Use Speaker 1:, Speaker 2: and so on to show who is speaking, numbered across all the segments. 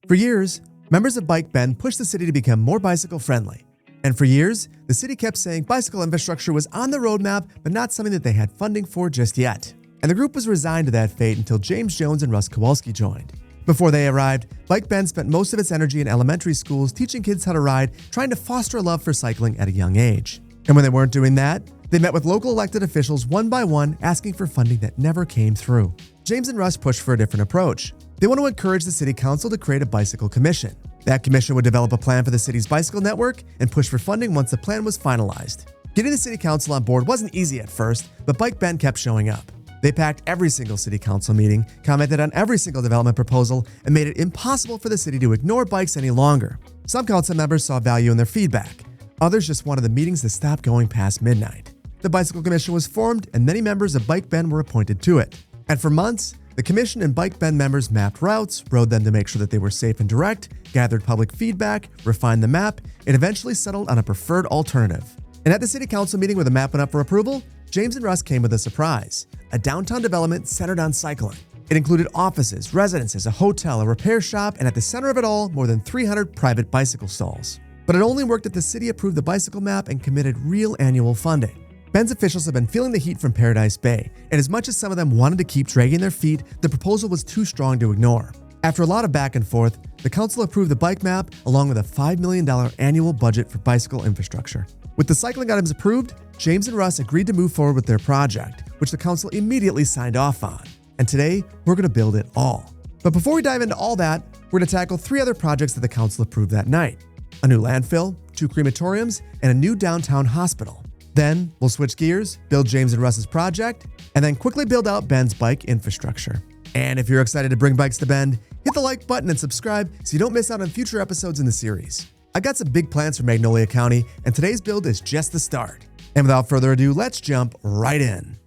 Speaker 1: For years, members of Bike Bend pushed the city to become more bicycle-friendly. And for years, the city kept saying bicycle infrastructure was on the roadmap, but not something that they had funding for just yet. And the group was resigned to that fate until James and Russ Kowalski joined. Before they arrived, Bike Bend spent most of its energy in elementary schools teaching kids how to ride, trying to foster a love for cycling at a young age. And when they weren't doing that, they met with local elected officials one by one, asking for funding that never came through. James and Russ pushed for a different approach. They want to encourage the city council to create a bicycle commission. That commission would develop a plan for the city's bicycle network and push for funding once the plan was finalized. Getting the city council on board wasn't easy at first, but Bike Bend kept showing up. They packed every single city council meeting, commented on every single development proposal, and made it impossible for the city to ignore bikes any longer. Some council members saw value in their feedback. Others just wanted the meetings to stop going past midnight. The bicycle commission was formed, and many members of Bike Bend were appointed to it. And for months, the commission and Bike Bend members mapped routes, rode them to make sure that they were safe and direct, gathered public feedback, refined the map, and eventually settled on a preferred alternative. And at the city council meeting where the map went up for approval, James and Russ came with a surprise: a downtown development centered on cycling. It included offices, residences, a hotel, a repair shop, and at the center of it all, more than 300 private bicycle stalls. But it only worked if the city approved the bicycle map and committed real annual funding. Bend's officials have been feeling the heat from Paradise Bay, and as much as some of them wanted to keep dragging their feet, the proposal was too strong to ignore. After a lot of back and forth, the council approved the bike map along with a $5 million annual budget for bicycle infrastructure. With the cycling items approved, James and Russ agreed to move forward with their project, which the council immediately signed off on. And today, we're going to build it all. But before we dive into all that, we're going to tackle 3 other projects that the council approved that night: a new landfill, 2 crematoriums, and a new downtown hospital. Then we'll switch gears, build James and Russ's project, and then quickly build out Bend's bike infrastructure. And if you're excited to bring bikes to Bend, hit the like button and subscribe so you don't miss out on future episodes in the series. I got some big plans for Magnolia County, and today's build is just the start. And without further ado, let's jump right in.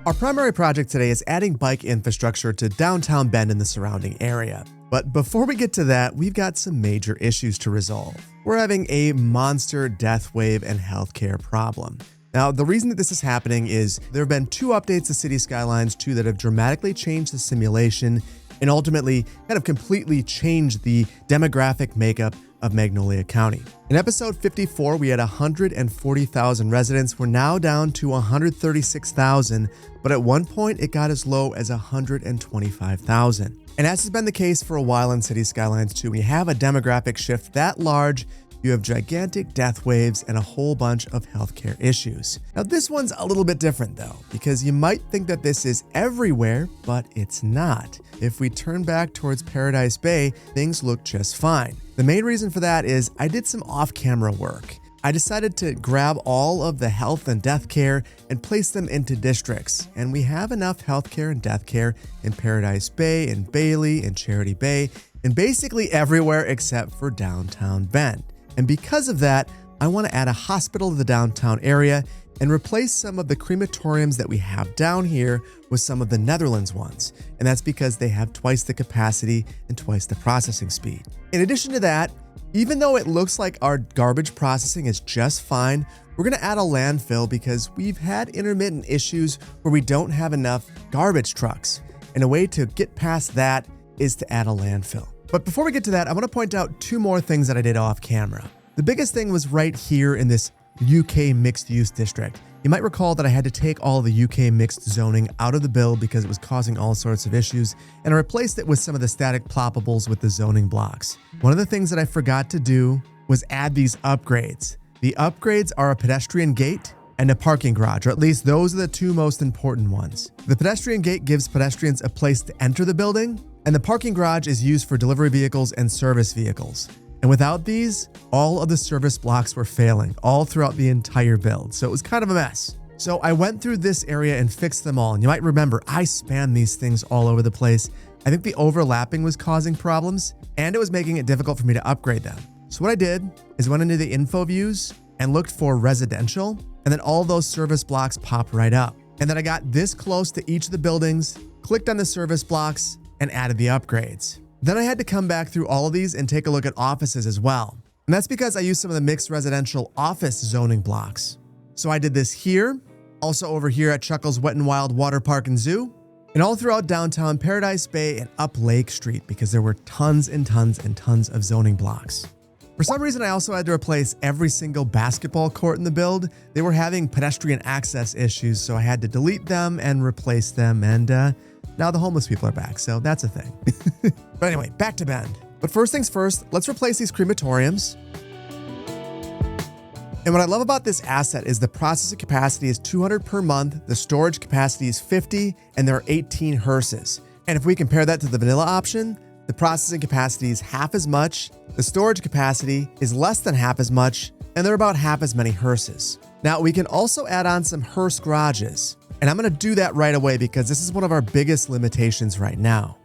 Speaker 1: Our primary project today is adding bike infrastructure to downtown Bend and the surrounding area. But before we get to that, we've got some major issues to resolve. We're having a monster death wave and healthcare problem. Now, the reason that this is happening is there have been 2 updates to City Skylines 2 that have dramatically changed the simulation and ultimately kind of completely changed the demographic makeup of Magnolia County. In episode 54, we had 140,000 residents. We're now down to 136,000, but at one point it got as low as 125,000. And as has been the case for a while in City Skylines 2, when you have a demographic shift that large, you have gigantic death waves and a whole bunch of healthcare issues. Now, this one's a little bit different though, because you might think that this is everywhere, but it's not. If we turn back towards Paradise Bay, things look just fine. The main reason for that is I did some off-camera work. I decided to grab all of the health and death care and place them into districts. And we have enough healthcare and death care in Paradise Bay, in Bailey, in Charity Bay, and basically everywhere except for downtown Bend. And because of that, I want to add a hospital to the downtown area and replace some of the crematoriums that we have down here with some of the Netherlands ones. And that's because they have twice the capacity and twice the processing speed. In addition to that, even though it looks like our garbage processing is just fine, we're going to add a landfill because we've had intermittent issues where we don't have enough garbage trucks. And a way to get past that is to add a landfill. But before we get to that, I want to point out 2 more things that I did off camera. The biggest thing was right here in this UK mixed use district. You might recall that I had to take all the UK mixed zoning out of the bill because it was causing all sorts of issues, and I replaced it with some of the static ploppables with the zoning blocks. One of the things that I forgot to do was add these upgrades. The upgrades are a pedestrian gate and a parking garage, or at least those are the 2 most important ones. The pedestrian gate gives pedestrians a place to enter the building, and the parking garage is used for delivery vehicles and service vehicles. And without these, all of the service blocks were failing all throughout the entire build, so it was kind of a mess. So I went through this area and fixed them all, and you might remember I spanned these things all over the place. I think the overlapping was causing problems, and it was making it difficult for me to upgrade them. So what I did is went into the info views and looked for residential, and then all those service blocks pop right up. And then I got this close to each of the buildings, clicked on the service blocks, and added the upgrades. Then I had to come back through all of these and take a look at offices as well. And that's because I used some of the mixed residential office zoning blocks. So I did this here, Also over here at Chuckles Wet and Wild Water Park and Zoo, and all throughout downtown Paradise Bay and up Lake Street because there were tons and tons and tons of zoning blocks. For some reason, I also had to replace every single basketball court in the build. They were having pedestrian access issues, so I had to delete them and replace them, and now the homeless people are back, so that's a thing. But anyway, back to Bend. But first things first, let's replace these crematoriums. And what I love about this asset is the processing capacity is 200 per month, the storage capacity is 50, and there are 18 hearses. And if we compare that to the vanilla option, the processing capacity is half as much, the storage capacity is less than half as much, and there are about half as many hearses. Now, we can also add on some hearse garages, and I'm going to do that right away because this is one of our biggest limitations right now.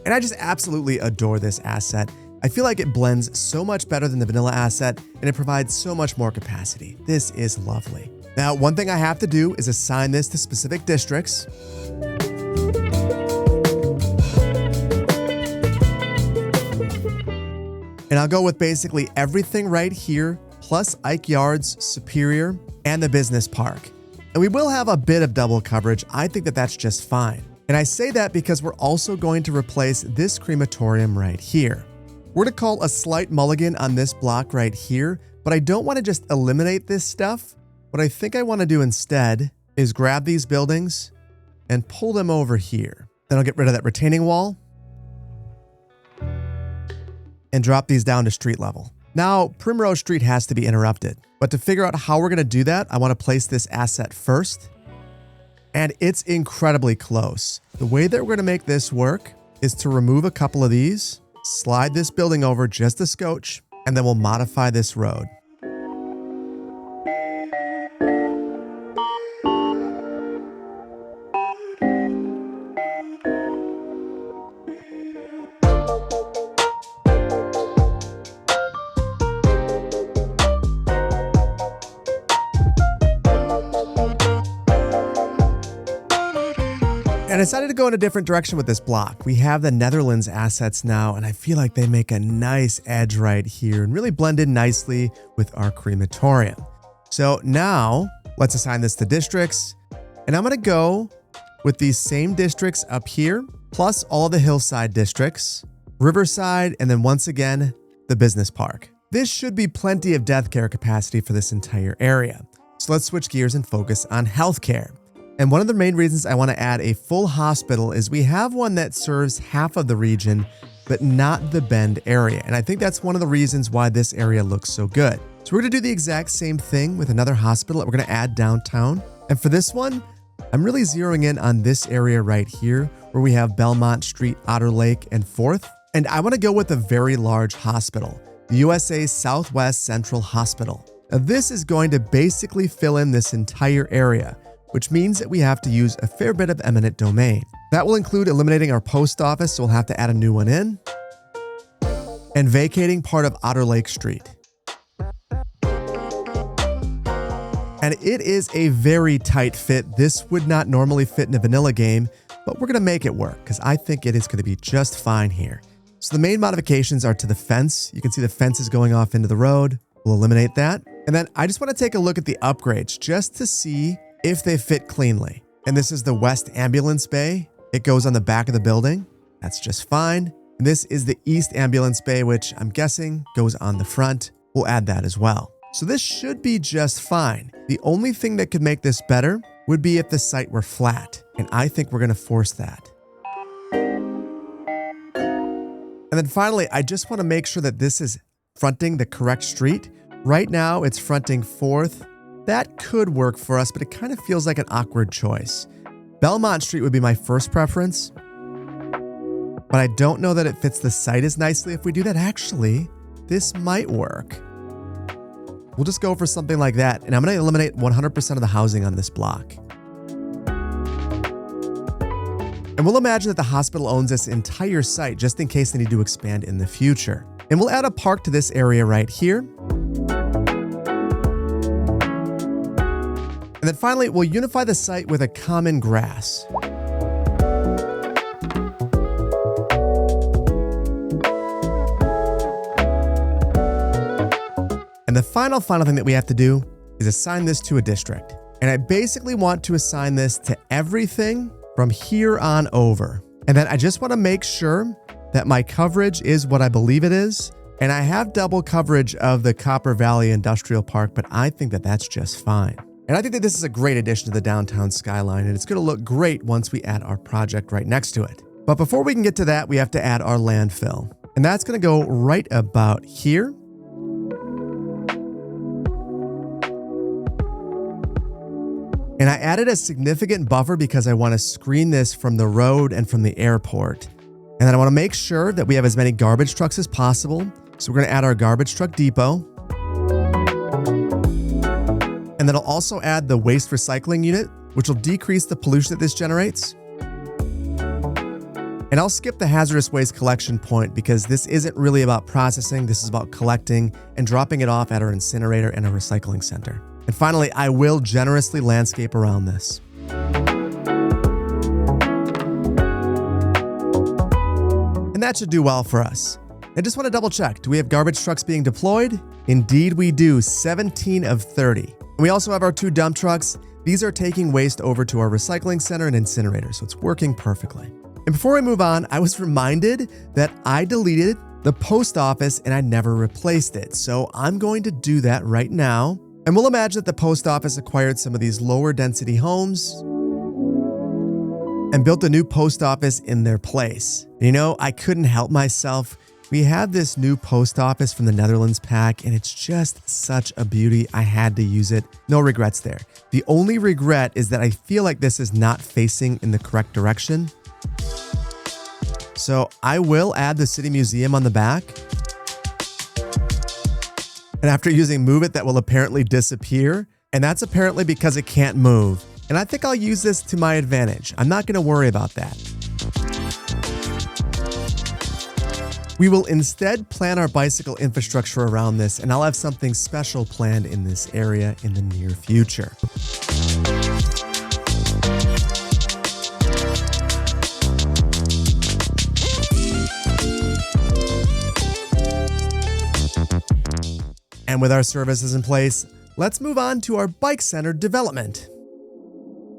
Speaker 1: And I just absolutely adore this asset. I feel like it blends so much better than the vanilla asset, and it provides so much more capacity. This is lovely. Now, one thing I have to do is assign this to specific districts. And I'll go with basically everything right here, plus Ike Yards, Superior, and the business park. And we will have a bit of double coverage. I think that that's just fine. And I say that because we're also going to replace this crematorium right here. We're to call a slight mulligan on this block right here, but I don't want to just eliminate this stuff. What I think I want to do instead is grab these buildings and pull them over here. Then I'll get rid of that retaining wall and drop these down to street level. Now, Primrose Street has to be interrupted, but to figure out how we're going to do that, I want to place this asset first. And it's incredibly close. The way that we're going to make this work is to remove a couple of these, slide this building over just a scotch, and then we'll modify this road. And I decided to go in a different direction with this block. We have the Netherlands assets now, and I feel like they make a nice edge right here and really blend in nicely with our crematorium. So now let's assign this to districts. And I'm going to go with these same districts up here, plus all of the hillside districts, Riverside, and then once again, the business park. This should be plenty of death care capacity for this entire area. So let's switch gears and focus on healthcare. And one of the main reasons I want to add a full hospital is we have one that serves half of the region, but not the Bend area. And I think that's one of the reasons why this area looks so good. So we're going to do the exact same thing with another hospital that we're going to add downtown. And for this one, I'm really zeroing in on this area right here where we have Belmont Street, Otter Lake, and 4th. And I want to go with a very large hospital, the USA Southwest Central Hospital. Now, this is going to basically fill in this entire area, which means that we have to use a fair bit of eminent domain. That will include eliminating our post office, so we'll have to add a new one in, and vacating part of Otter Lake Street. And it is a very tight fit. This would not normally fit in a vanilla game, but we're gonna make it work because I think it is gonna be just fine here. So the main modifications are to the fence. You can see the fence is going off into the road. We'll eliminate that. And then I just wanna take a look at the upgrades just to see if they fit cleanly. And this is the West Ambulance Bay. It goes on the back of the building. That's just fine. And this is the East Ambulance Bay, which I'm guessing goes on the front. We'll add that as well. So this should be just fine. The only thing that could make this better would be if the site were flat. And I think we're going to force that. And then finally, I just want to make sure that this is fronting the correct street. Right now, it's fronting 4th. That could work for us, but it kind of feels like an awkward choice. Belmont Street would be my first preference, but I don't know that it fits the site as nicely if we do that. Actually, this might work. We'll just go for something like that, and I'm going to eliminate 100% of the housing on this block. And we'll imagine that the hospital owns this entire site just in case they need to expand in the future. And we'll add a park to this area right here. And then finally, we'll unify the site with a common grass. And the final thing that we have to do is assign this to a district. And I basically want to assign this to everything from here on over. And then I just want to make sure that my coverage is what I believe it is. And I have double coverage of the Copper Valley Industrial Park, but I think that that's just fine. And I think that this is a great addition to the downtown skyline, and it's going to look great once we add our project right next to it. But before we can get to that, we have to add our landfill. And that's going to go right about here. And I added a significant buffer because I want to screen this from the road and from the airport. And then I want to make sure that we have as many garbage trucks as possible. So we're going to add our garbage truck depot. And then I'll also add the waste recycling unit, which will decrease the pollution that this generates. And I'll skip the hazardous waste collection point because this isn't really about processing. This is about collecting and dropping it off at our incinerator and our recycling center. And finally, I will generously landscape around this. And that should do well for us. I just want to double check. Do we have garbage trucks being deployed? Indeed we do, 17 of 30. And we also have our 2 dump trucks. These are taking waste over to our recycling center and incinerator, so it's working perfectly. And before I move on, I was reminded that I deleted the post office and I never replaced it. So I'm going to do that right now. And we'll imagine that the post office acquired some of these lower density homes and built a new post office in their place. You know, I couldn't help myself. We have this new post office from the Netherlands pack, and it's just such a beauty. I had to use it. No regrets there. The only regret is that I feel like this is not facing in the correct direction. So I will add the city museum on the back. And after using Move It, that will apparently disappear. And that's apparently because it can't move. And I think I'll use this to my advantage. I'm not going to worry about that. We will instead plan our bicycle infrastructure around this, and I'll have something special planned in this area in the near future. And with our services in place, let's move on to our bike-centered development.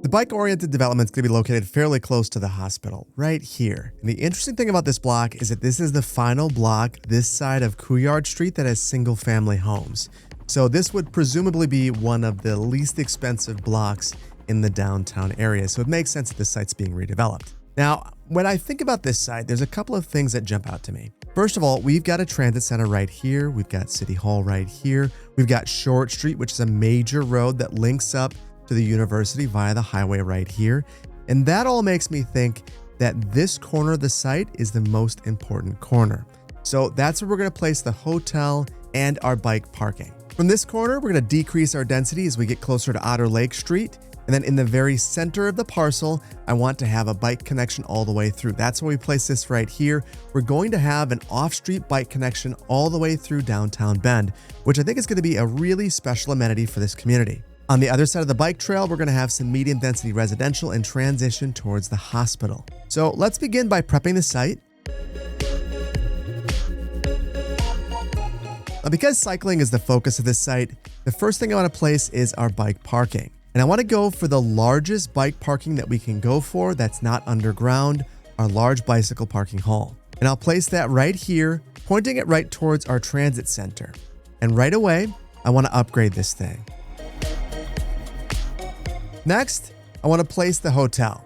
Speaker 1: The bike-oriented development is going to be located fairly close to the hospital, right here. And the interesting thing about this block is that this is the final block this side of Couillard Street that has single-family homes. So this would presumably be one of the least expensive blocks in the downtown area. So it makes sense that this site's being redeveloped. Now, when I think about this site, there's a couple of things that jump out to me. First of all, we've got a transit center right here. We've got City Hall right here. We've got Short Street, which is a major road that links up to the university via the highway right here. And that all makes me think that this corner of the site is the most important corner. So that's where we're going to place the hotel and our bike parking. From this corner, we're going to decrease our density as we get closer to Otter Lake Street. And then in the very center of the parcel, I want to have a bike connection all the way through. That's why we place this right here. We're going to have an off-street bike connection all the way through downtown Bend, which I think is going to be a really special amenity for this community. On the other side of the bike trail, we're going to have some medium density residential and transition towards the hospital. So let's begin by prepping the site. Now, because cycling is the focus of this site, the first thing I want to place is our bike parking. And I want to go for the largest bike parking that we can go for that's not underground, our large bicycle parking hall. And I'll place that right here, pointing it right towards our transit center. And right away, I want to upgrade this thing. Next, I want to place the hotel.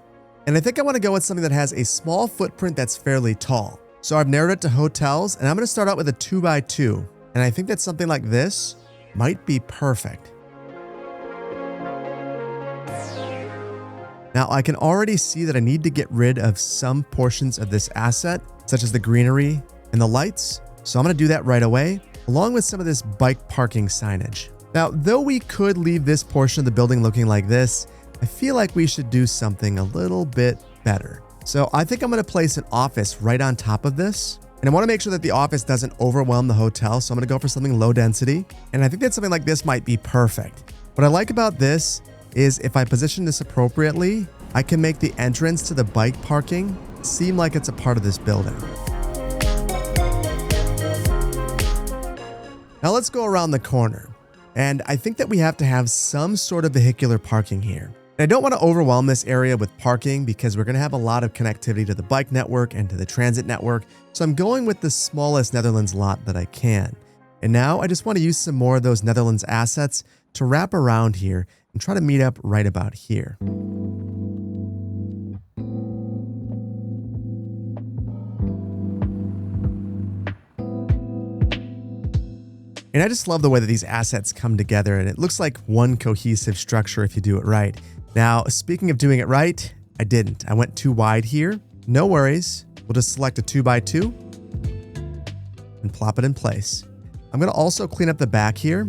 Speaker 1: And I think I want to go with something that has a small footprint that's fairly tall. So I've narrowed it to hotels, and I'm going to start out with a 2x2. And I think that something like this might be perfect. Now, I can already see that I need to get rid of some portions of this asset, such as the greenery and the lights. So I'm going to do that right away, along with some of this bike parking signage. Now, though we could leave this portion of the building looking like this, I feel like we should do something a little bit better. So I think I'm going to place an office right on top of this. And I want to make sure that the office doesn't overwhelm the hotel. So I'm going to go for something low density. And I think that something like this might be perfect. What I like about this is if I position this appropriately, I can make the entrance to the bike parking seem like it's a part of this building. Now let's go around the corner. And I think that we have to have some sort of vehicular parking here. And I don't want to overwhelm this area with parking because we're going to have a lot of connectivity to the bike network and to the transit network. So I'm going with the smallest Netherlands lot that I can. And now I just want to use some more of those Netherlands assets to wrap around here and try to meet up right about here. And I just love the way that these assets come together, and it looks like one cohesive structure if you do it right. Now, speaking of doing it right, I didn't. I went too wide here. No worries. We'll just select a 2x2 and plop it in place. I'm going to also clean up the back here.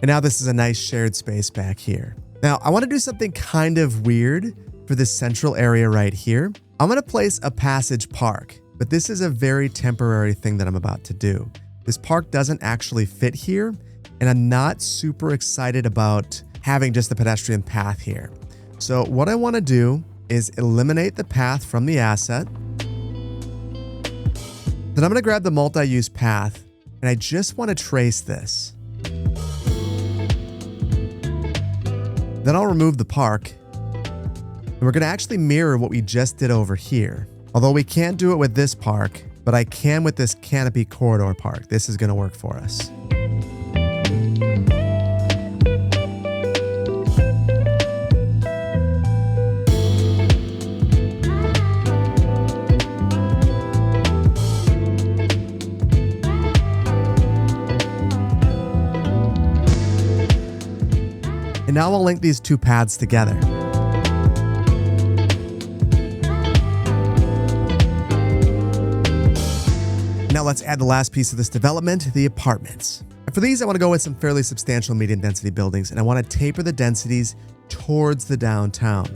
Speaker 1: And now this is a nice shared space back here. Now, I want to do something kind of weird for this central area right here. I'm going to place a passage park. But this is a very temporary thing that I'm about to do. This park doesn't actually fit here, and I'm not super excited about having just the pedestrian path here. So what I want to do is eliminate the path from the asset. Then I'm going to grab the multi-use path, and I just want to trace this. Then I'll remove the park, and we're going to actually mirror what we just did over here. Although we can't do it with this park, but I can with this canopy corridor park. This is going to work for us. And now I'll link these two paths together. Now let's add the last piece of this development, the apartments. And for these, I want to go with some fairly substantial medium density buildings, and I want to taper the densities towards the downtown.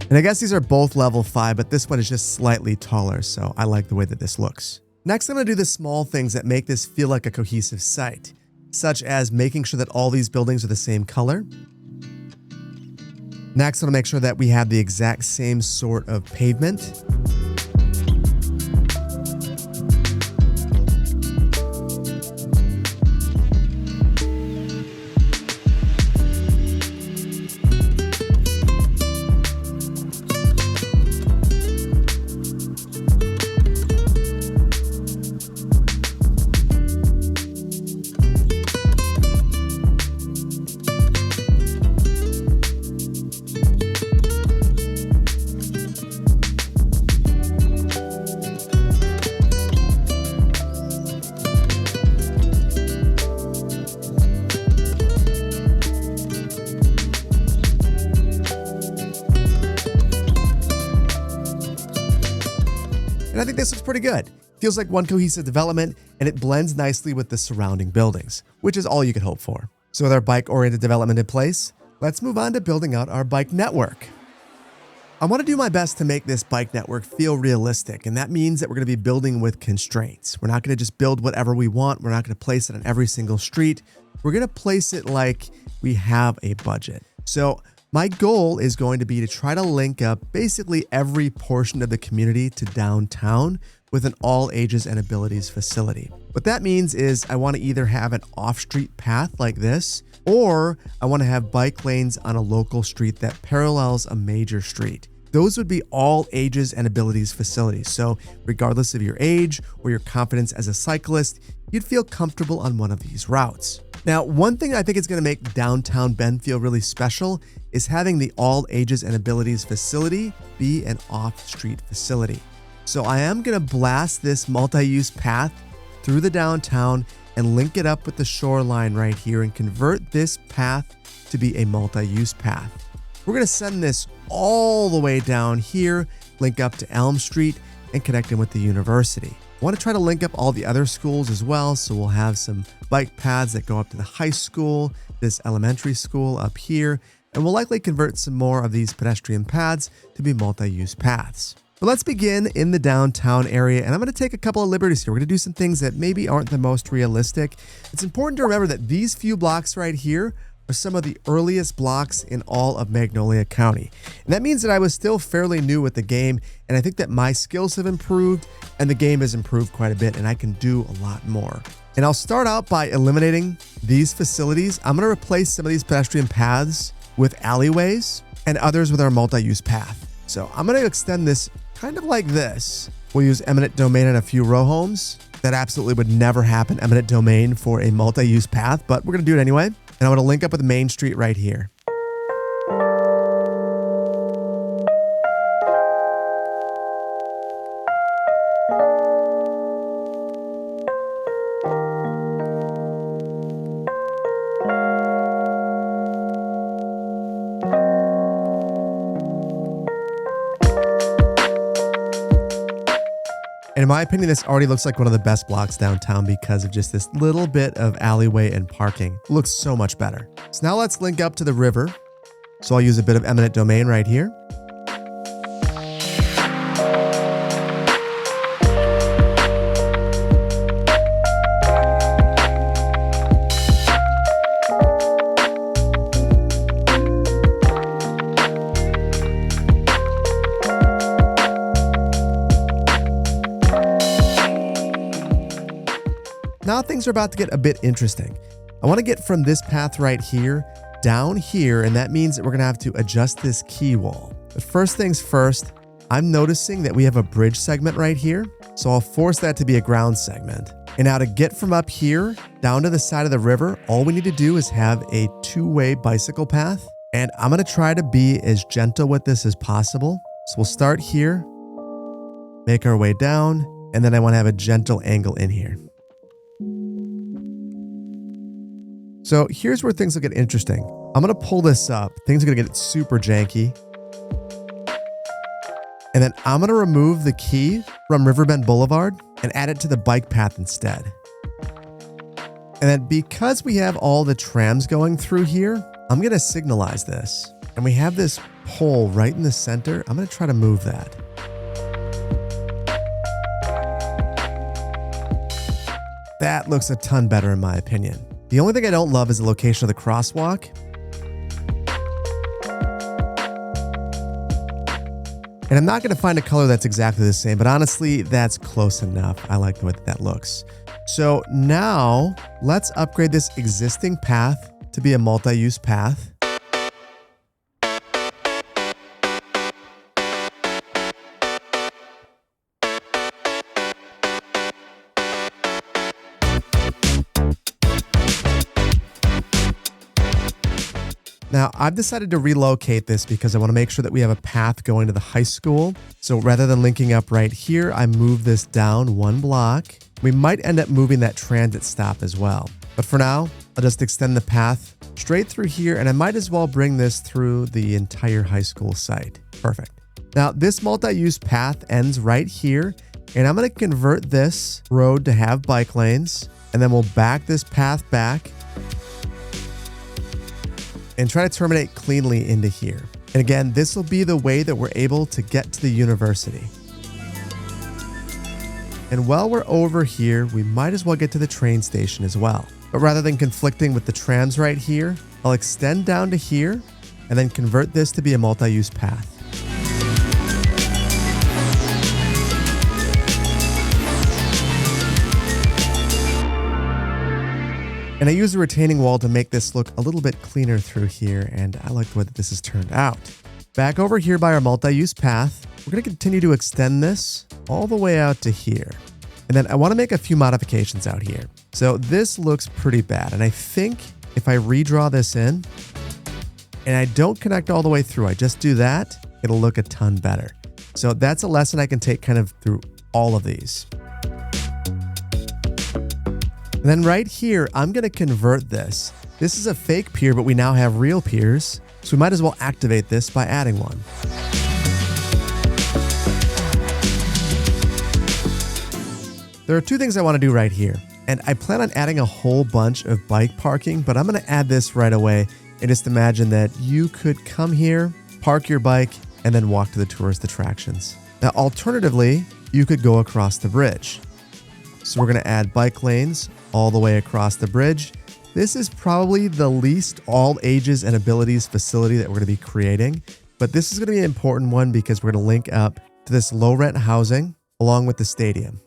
Speaker 1: And I guess these are both level 5, but this one is just slightly taller, so I like the way that this looks. Next, I'm going to do the small things that make this feel like a cohesive site, such as making sure that all these buildings are the same color. Next, I want to make sure that we have the exact same sort of pavement. And I think this looks pretty good. Feels like one cohesive development, and it blends nicely with the surrounding buildings, which is all you could hope for. So with our bike-oriented development in place, let's move on to building out our bike network. I want to do my best to make this bike network feel realistic, and that means that we're going to be building with constraints. We're not going to just build whatever we want. We're not going to place it on every single street. We're going to place it like we have a budget. So my goal is going to be to try to link up basically every portion of the community to downtown with an all ages and abilities facility. What that means is I want to either have an off-street path like this, or I want to have bike lanes on a local street that parallels a major street. Those would be all ages and abilities facilities. So regardless of your age or your confidence as a cyclist, you'd feel comfortable on one of these routes. Now, one thing I think is going to make downtown Bend feel really special is having the all ages and abilities facility be an off-street facility. So I am going to blast this multi-use path through the downtown and link it up with the shoreline right here and convert this path to be a multi-use path. We're going to send this all the way down here, link up to Elm Street, and connect in with the university. I want to try to link up all the other schools as well, so we'll have some bike paths that go up to the high school, this elementary school up here, and we'll likely convert some more of these pedestrian paths to be multi-use paths. But let's begin in the downtown area, and I'm going to take a couple of liberties here. We're going to do some things that maybe aren't the most realistic. It's important to remember that these few blocks right here are some of the earliest blocks in all of Magnolia County. And that means that I was still fairly new with the game, and I think that my skills have improved, and the game has improved quite a bit, and I can do a lot more. And I'll start out by eliminating these facilities. I'm going to replace some of these pedestrian paths with alleyways and others with our multi-use path. So I'm going to extend this kind of like this. We'll use eminent domain on a few row homes. That absolutely would never happen, eminent domain for a multi-use path, but we're going to do it anyway. And I want to link up with Main Street right here. And in my opinion, this already looks like one of the best blocks downtown because of just this little bit of alleyway and parking. It looks so much better. So now let's link up to the river. So I'll use a bit of eminent domain right here. Now things are about to get a bit interesting. I want to get from this path right here down here, and that means that we're going to have to adjust this key wall. But first things first, I'm noticing that we have a bridge segment right here, so I'll force that to be a ground segment. And now to get from up here down to the side of the river, all we need to do is have a two-way bicycle path, and I'm going to try to be as gentle with this as possible. So we'll start here, make our way down, and then I want to have a gentle angle in here. So here's where things will get interesting. I'm going to pull this up. Things are going to get super janky. And then I'm going to remove the key from Riverbend Boulevard and add it to the bike path instead. And then because we have all the trams going through here, I'm going to signalize this. And we have this pole right in the center. I'm going to try to move that. That looks a ton better in my opinion. The only thing I don't love is the location of the crosswalk. And I'm not going to find a color that's exactly the same, but honestly, that's close enough. I like the way that looks. So now let's upgrade this existing path to be a multi-use path. Now, I've decided to relocate this because I want to make sure that we have a path going to the high school. So rather than linking up right here, I move this down one block. We might end up moving that transit stop as well. But for now, I'll just extend the path straight through here, and I might as well bring this through the entire high school site. Perfect. Now, this multi-use path ends right here, and I'm going to convert this road to have bike lanes, and then we'll back this path back and try to terminate cleanly into here. And again, this will be the way that we're able to get to the university. And while we're over here, we might as well get to the train station as well. But rather than conflicting with the trams right here, I'll extend down to here and then convert this to be a multi-use path. And I use a retaining wall to make this look a little bit cleaner through here, and I like the way that this has turned out. Back over here by our multi-use path, we're going to continue to extend this all the way out to here. And then I want to make a few modifications out here. So this looks pretty bad, and I think if I redraw this in, and I don't connect all the way through, I just do that, it'll look a ton better. So that's a lesson I can take kind of through all of these. And then right here, I'm going to convert this. This is a fake pier, but we now have real piers. So we might as well activate this by adding one. There are two things I want to do right here. And I plan on adding a whole bunch of bike parking, but I'm going to add this right away. And just imagine that you could come here, park your bike, and then walk to the tourist attractions. Now, alternatively, you could go across the bridge. So we're going to add bike lanes all the way across the bridge. This is probably the least all ages and abilities facility that we're going to be creating, but this is going to be an important one because we're going to link up to this low rent housing along with the stadium.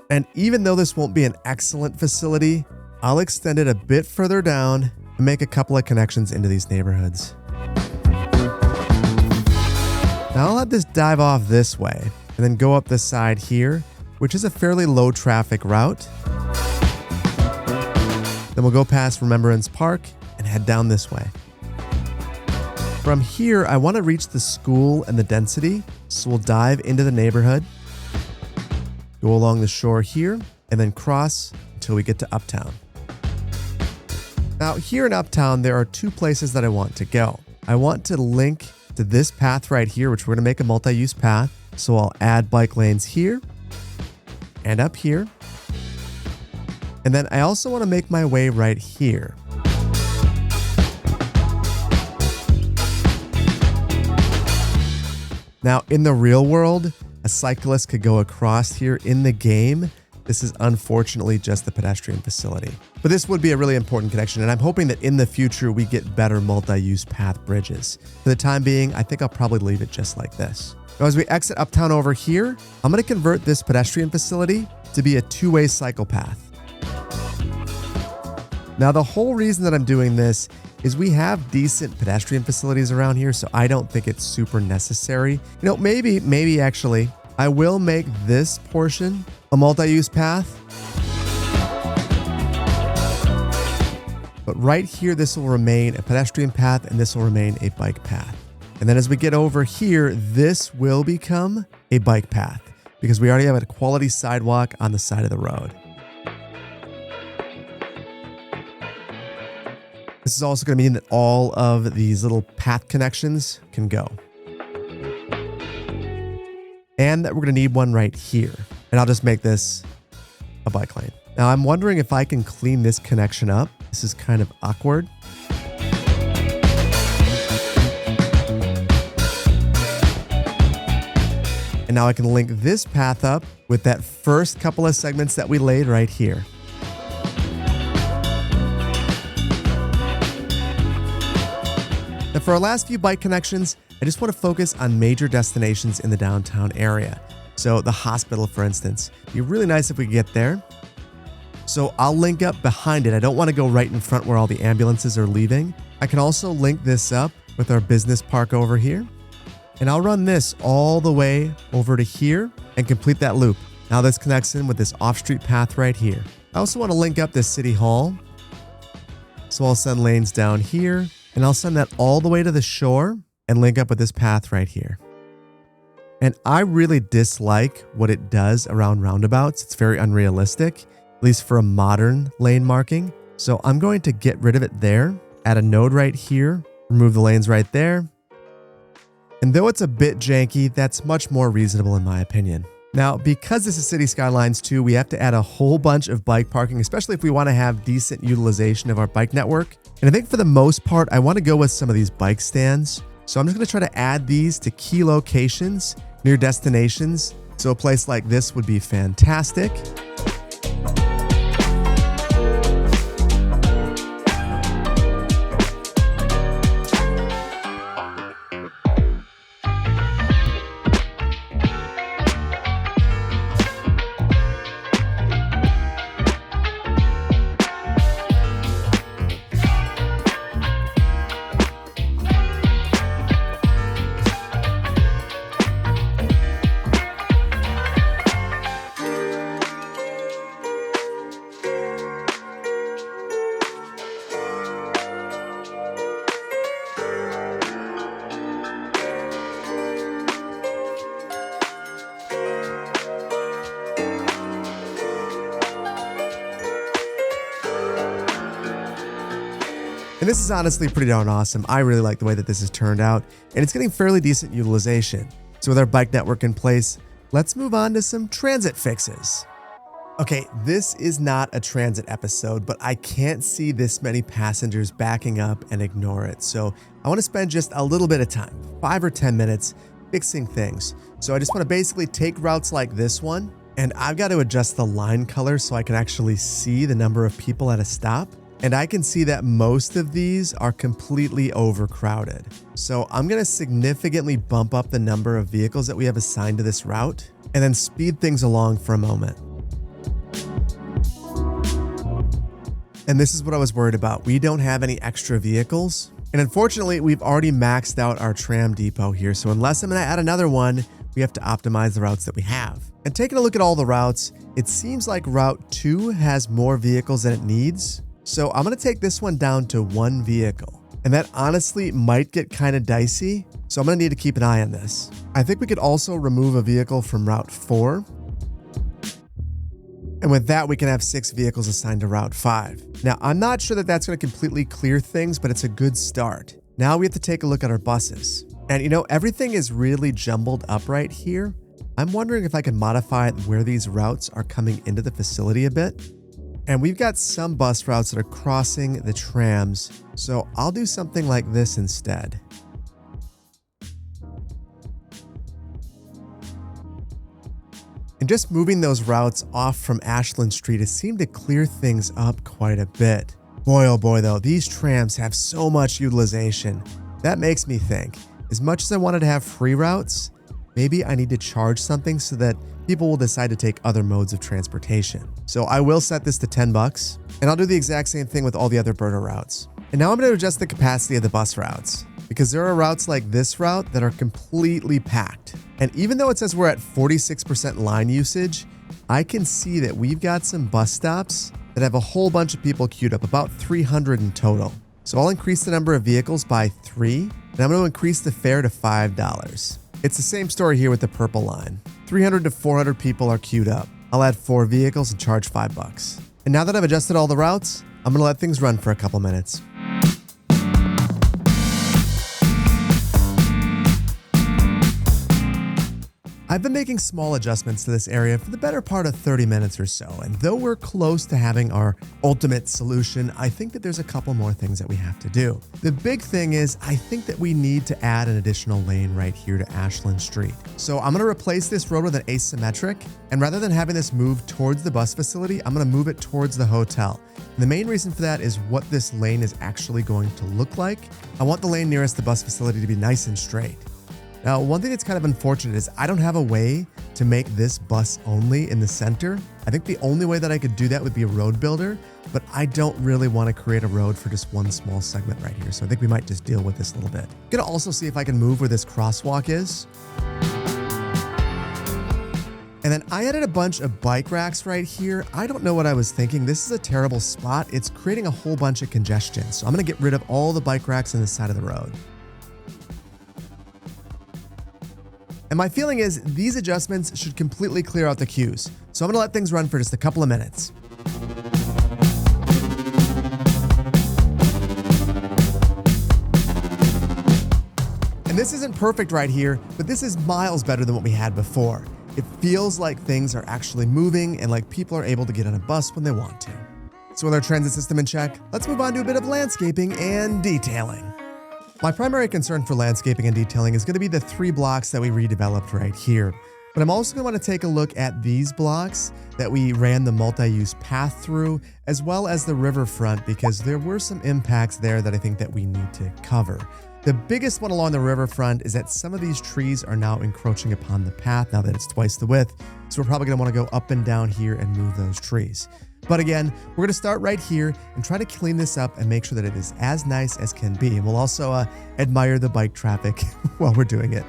Speaker 1: And even though this won't be an excellent facility, I'll extend it a bit further down and make a couple of connections into these neighborhoods. Now I'll let this dive off this way and then go up this side here, which is a fairly low traffic route. Then we'll go past Remembrance Park and head down this way. From here, I want to reach the school and the density, so we'll dive into the neighborhood, go along the shore here, and then cross until we get to Uptown. Now here in Uptown, there are two places that I want to go. I want to link to this path right here, which we're going to make a multi-use path. So I'll add bike lanes here and up here. And then I also want to make my way right here. Now in the real world, a cyclist could go across here. In the game, this is unfortunately just the pedestrian facility. But this would be a really important connection, and I'm hoping that in the future we get better multi-use path bridges. For the time being, I think I'll probably leave it just like this. Now as we exit Uptown over here, I'm going to convert this pedestrian facility to be a two-way cycle path. Now the whole reason that I'm doing this is we have decent pedestrian facilities around here, so I don't think it's super necessary. Maybe actually, I will make this portion a multi-use path. But right here, this will remain a pedestrian path and this will remain a bike path. And then as we get over here, this will become a bike path because we already have a quality sidewalk on the side of the road. This is also going to mean that all of these little path connections can go. And that we're going to need one right here. And I'll just make this a bike lane. Now I'm wondering if I can clean this connection up. This is kind of awkward. And now I can link this path up with that first couple of segments that we laid right here. And for our last few bike connections, I just want to focus on major destinations in the downtown area. So the hospital, for instance, it'd be really nice if we could get there. So I'll link up behind it. I don't want to go right in front where all the ambulances are leaving. I can also link this up with our business park over here. And I'll run this all the way over to here and complete that loop. Now this connects in with this off-street path right here. I also want to link up this city hall. So I'll send lanes down here and I'll send that all the way to the shore and link up with this path right here. And I really dislike what it does around roundabouts. It's very unrealistic, at least for a modern lane marking. So I'm going to get rid of it there, add a node right here, remove the lanes right there. And though it's a bit janky, that's much more reasonable in my opinion. Now, because this is City Skylines 2, we have to add a whole bunch of bike parking, especially if we want to have decent utilization of our bike network. And I think for the most part, I want to go with some of these bike stands. So I'm just going to try to add these to key locations near destinations. So a place like this would be fantastic. And this is honestly pretty darn awesome. I really like the way that this has turned out, and it's getting fairly decent utilization. So with our bike network in place, let's move on to some transit fixes. Okay, this is not a transit episode, but I can't see this many passengers backing up and ignore it. So I want to spend just a little bit of time, 5 or 10 minutes, fixing things. So I just want to basically take routes like this one, and I've got to adjust the line color so I can actually see the number of people at a stop. And I can see that most of these are completely overcrowded. So I'm going to significantly bump up the number of vehicles that we have assigned to this route, and then speed things along for a moment. And this is what I was worried about. We don't have any extra vehicles. And unfortunately, we've already maxed out our tram depot here. So unless I'm going to add another one, we have to optimize the routes that we have. And taking a look at all the routes, it seems like Route 2 has more vehicles than it needs. So I'm going to take this one down to 1 vehicle. And that honestly might get kind of dicey. So I'm going to need to keep an eye on this. I think we could also remove a vehicle from Route 4. And with that, we can have 6 vehicles assigned to Route 5. Now, I'm not sure that that's going to completely clear things, but it's a good start. Now we have to take a look at our buses. And you know, everything is really jumbled up right here. I'm wondering if I can modify where these routes are coming into the facility a bit. And we've got some bus routes that are crossing the trams. So I'll do something like this instead. And just moving those routes off from Ashland Street has seemed to clear things up quite a bit. Boy, oh boy, though, these trams have so much utilization. That makes me think, as much as I wanted to have free routes, maybe I need to charge something so that people will decide to take other modes of transportation. So I will set this to $10, and I'll do the exact same thing with all the other burner routes. And now I'm going to adjust the capacity of the bus routes, because there are routes like this route that are completely packed. And even though it says we're at 46% line usage, I can see that we've got some bus stops that have a whole bunch of people queued up, about 300 in total. So I'll increase the number of vehicles by 3, and I'm going to increase the fare to $5. It's the same story here with the purple line. 300 to 400 people are queued up. I'll add 4 vehicles and charge $5. And now that I've adjusted all the routes, I'm going to let things run for a couple minutes. I've been making small adjustments to this area for the better part of 30 minutes or so, and though we're close to having our ultimate solution, I think that there's a couple more things that we have to do. The big thing is, I think that we need to add an additional lane right here to Ashland Street. So I'm going to replace this road with an asymmetric, and rather than having this move towards the bus facility, I'm going to move it towards the hotel. And the main reason for that is what this lane is actually going to look like. I want the lane nearest the bus facility to be nice and straight. Now, one thing that's kind of unfortunate is I don't have a way to make this bus only in the center. I think the only way that I could do that would be a road builder, but I don't really want to create a road for just one small segment right here. So I think we might just deal with this a little bit. I'm gonna also see if I can move where this crosswalk is. And then I added a bunch of bike racks right here. I don't know what I was thinking. This is a terrible spot. It's creating a whole bunch of congestion. So I'm gonna get rid of all the bike racks on the side of the road. And my feeling is these adjustments should completely clear out the queues. So I'm going to let things run for just a couple of minutes. And this isn't perfect right here, but this is miles better than what we had before. It feels like things are actually moving and like people are able to get on a bus when they want to. So with our transit system in check, let's move on to a bit of landscaping and detailing. My primary concern for landscaping and detailing is going to be the 3 blocks that we redeveloped right here. But I'm also going to want to take a look at these blocks that we ran the multi-use path through, as well as the riverfront, because there were some impacts there that I think that we need to cover. The biggest one along the riverfront is that some of these trees are now encroaching upon the path now that it's twice the width. So we're probably going to want to go up and down here and move those trees. But again, we're going to start right here and try to clean this up and make sure that it is as nice as can be. And we'll also admire the bike traffic while we're doing it.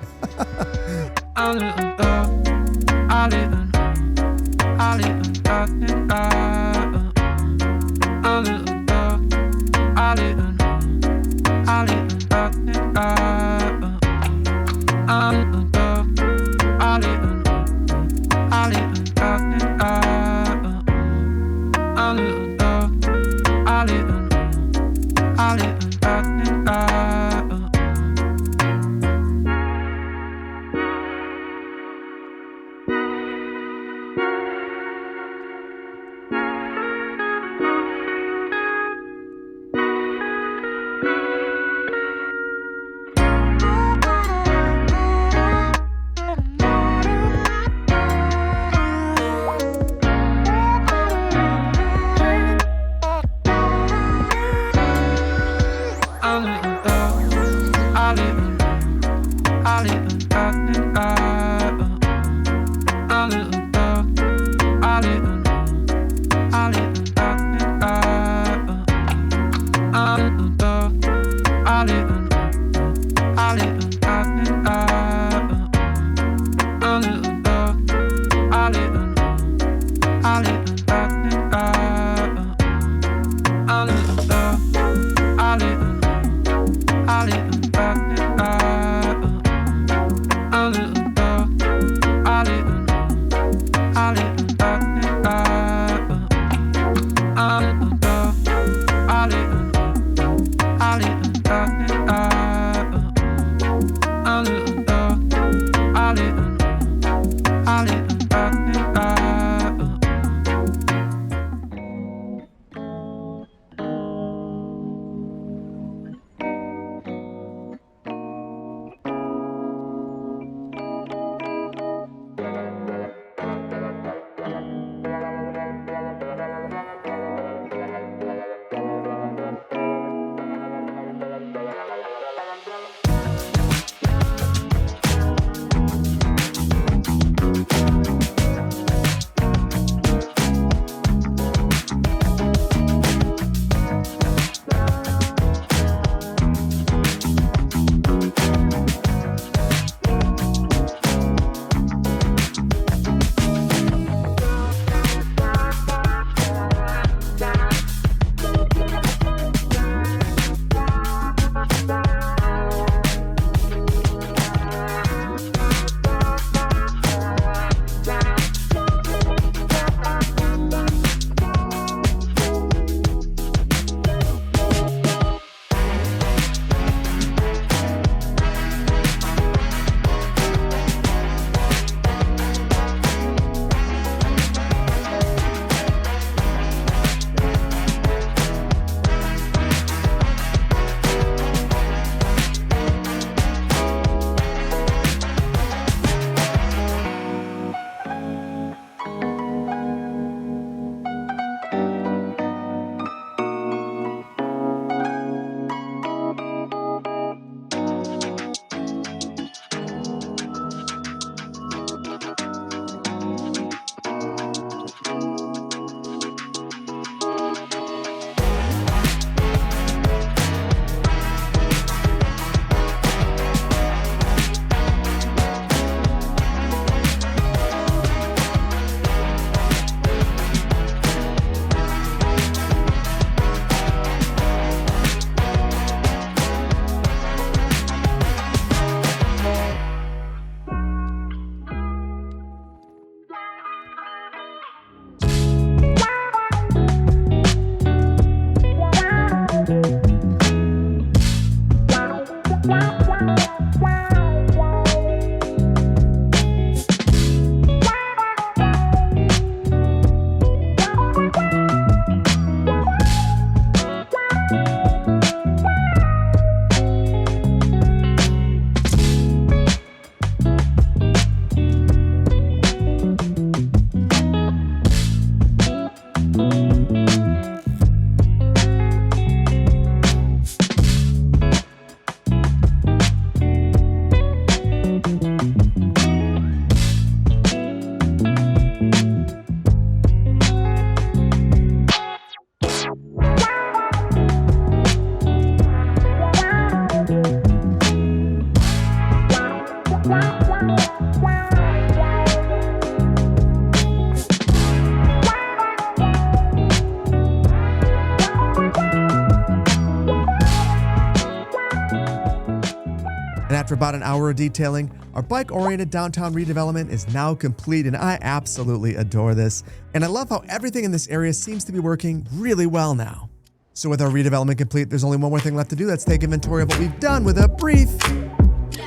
Speaker 1: After about an hour of detailing, our bike-oriented downtown redevelopment is now complete, and I absolutely adore this. And I love how everything in this area seems to be working really well now. So with our redevelopment complete, there's only one more thing left to do. Let's take inventory of what we've done with a brief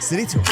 Speaker 1: city tour.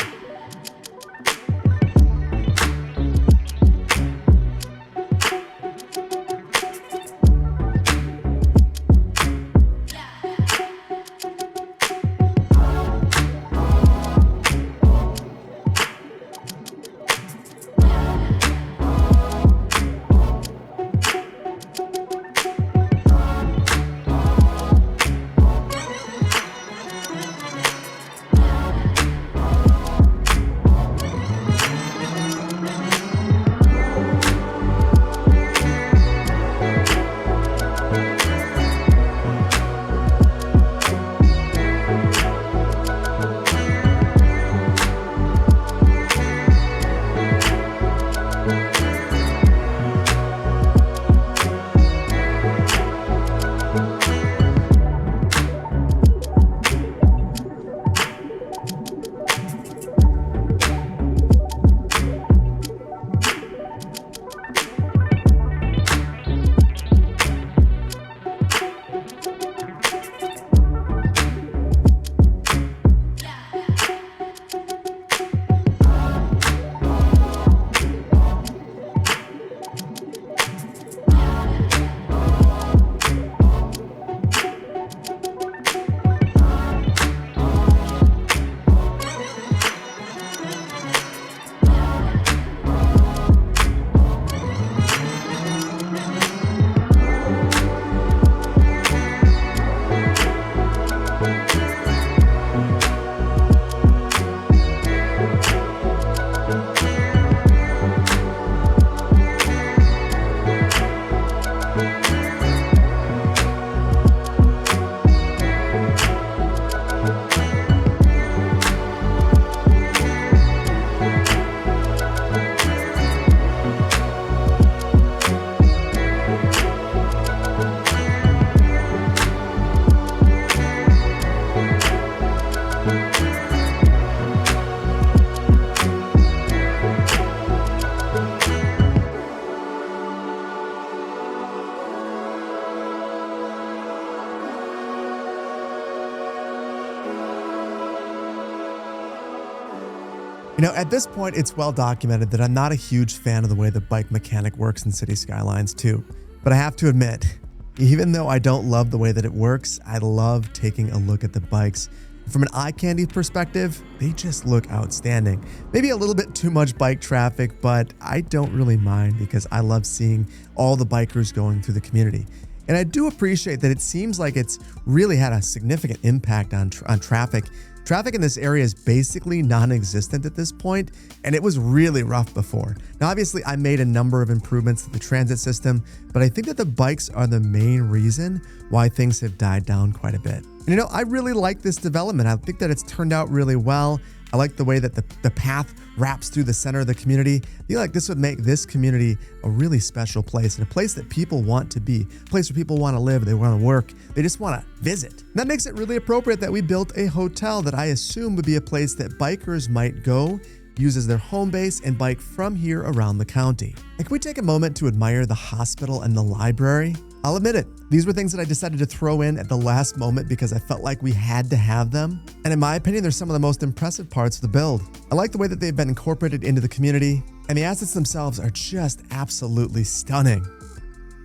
Speaker 1: You know, at this point, it's well documented that I'm not a huge fan of the way the bike mechanic works in City Skylines 2. But I have to admit, even though I don't love the way that it works, I love taking a look at the bikes. From an eye candy perspective, they just look outstanding. Maybe a little bit too much bike traffic, but I don't really mind because I love seeing all the bikers going through the community. And I do appreciate that it seems like it's really had a significant impact on traffic. Traffic in this area is basically non-existent at this point, and it was really rough before. Now, obviously, I made a number of improvements to the transit system, but I think that the bikes are the main reason why things have died down quite a bit. And you know, I really like this development. I think that it's turned out really well. I like the way that the path wraps through the center of the community. I feel like this would make this community a really special place, and a place that people want to be, a place where people want to live, they want to work, they just want to visit. And that makes it really appropriate that we built a hotel that I assume would be a place that bikers might go, use as their home base, and bike from here around the county. And can we take a moment to admire the hospital and the library? I'll admit it, these were things that I decided to throw in at the last moment because I felt like we had to have them. And in my opinion, they're some of the most impressive parts of the build. I like the way that they've been incorporated into the community, and the assets themselves are just absolutely stunning.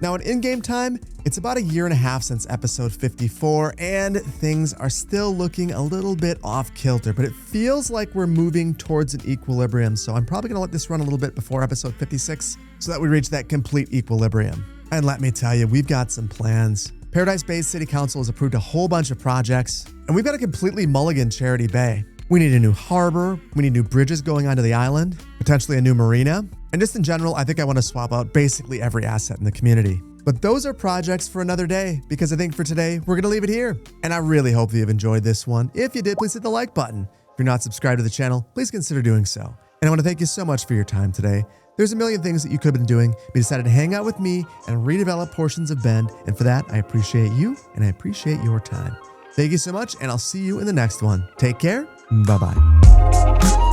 Speaker 1: Now, in in-game time, it's about a year and a half since episode 54, and things are still looking a little bit off kilter, but it feels like we're moving towards an equilibrium, so I'm probably gonna let this run a little bit before episode 56 so that we reach that complete equilibrium. And let me tell you, we've got some plans. Paradise Bay's City Council has approved a whole bunch of projects, and we've got a completely mulligan Charity Bay. We need a new harbor, we need new bridges going onto the island, potentially a new marina, and just in general, I think I want to swap out basically every asset in the community. But those are projects for another day, because I think for today, we're going to leave it here. And I really hope that you've enjoyed this one. If you did, please hit the like button. If you're not subscribed to the channel, please consider doing so. And I want to thank you so much for your time today. There's a million things that you could have been doing, but you decided to hang out with me and redevelop portions of Bend. And for that, I appreciate you and I appreciate your time. Thank you so much, and I'll see you in the next one. Take care. Bye-bye. Peace.